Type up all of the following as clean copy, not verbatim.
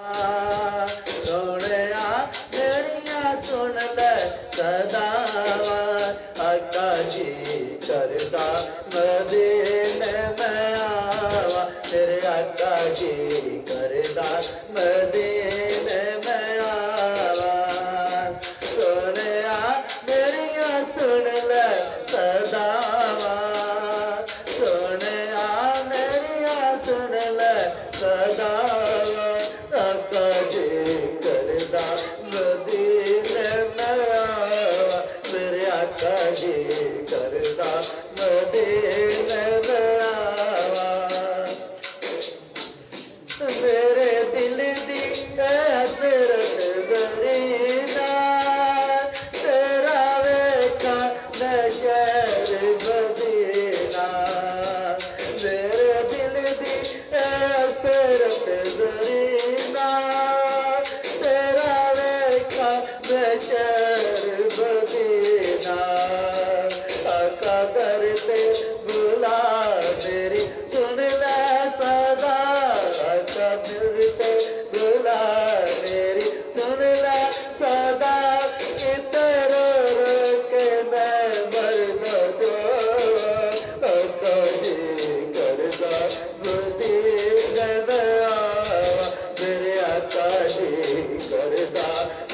सोने मेरिया सुन ले सदावा आका जी करदा मदीने में आवा तेरे आका जी करदा मदीने में आवा सोने मेरिया सुन ले सदावा सोने मेरिया सुन ले सदावा आका जी करदा मदीने में आवा मेरे आका जी करदा मदीने में आवा मेरे दिल दी हसरत जरीना तेरा वेखा नशर मदीना मेरे दिल दी हसरत जरीना तेरा वेखा नशर मदीना आका करते बुला मेरी सुन ले सदा आका मिलते बुला मेरी सुन ले सदा इतर के मैं मर न दो आका जी करदा मदीने में आवा मेरे आका जी करदा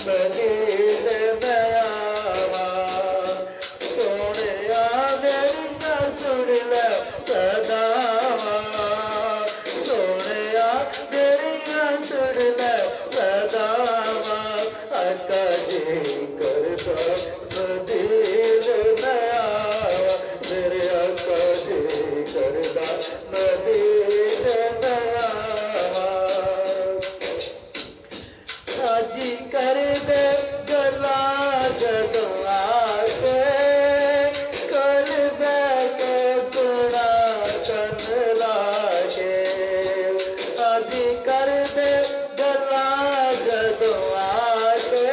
मदीने में आवा सोने मेरी ना सुन ले सदावा सोने मेरी ना सुन ले सदावा आका जी करदा मदीने में आवा मेरे आका जी करदा मदीने में आवा हाजी कर दे गला जदों आके कल बैके सुना कन लागे हाजी कर दे गला जदों आके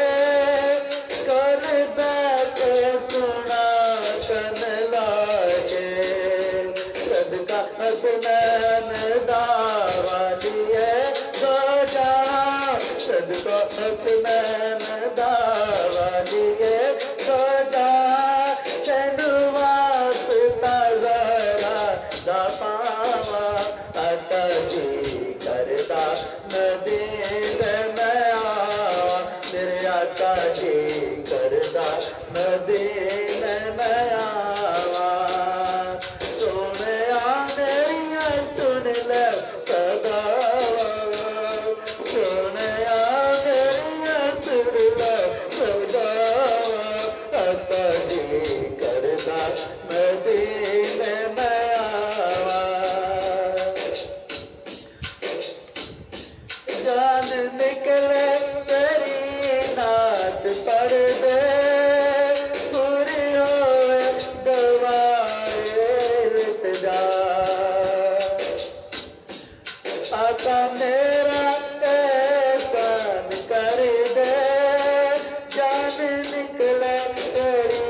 कल बैके सुना कन लागे सदका हसनैन दावाली है दो जहां सदका हसनैन दावाली है दो जहां तेनू वास्ता ज़रा दा पावा आका जी करदा मदीने में आवा मेरे आका जी करदा मदीने में आवा सोने मेरिया सुन ले सदावा सोने मेरिया सुन ले सदावा आका जी करदा मदीने में आवा जान निकले तेरी नात पढ़ दे पूरी होवे दवाए लिखदा आका मेरा एहसान कर दे जान निकले तेरी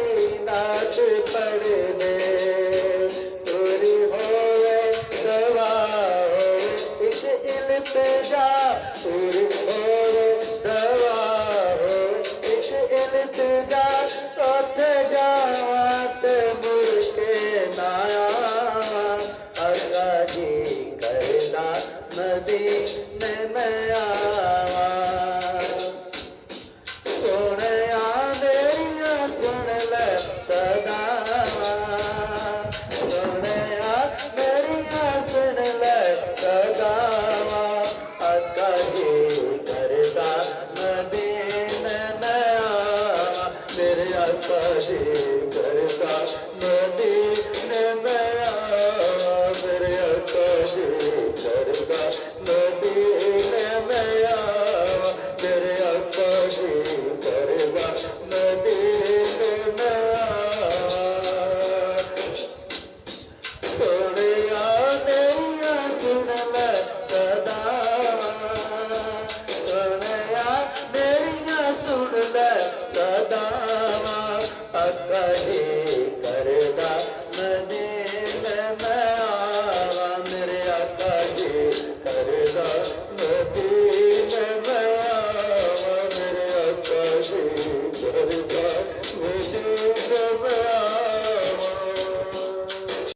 नात पढ़ दे पूरी होवे दवा होवे एक इल्तिजा पूरी होवे दवा होवे एक इल्तिजा उथे जावा ते मुड़ के ना आवा आका जी करदा मदीने में आवा सोने मेरिया सुन ले सदावा सोने मेरिया सुन ले सदावा आका जी करदा मदीने में आवा मेरे आका जी करदा मदीने में आवा मेरे आका जी करदा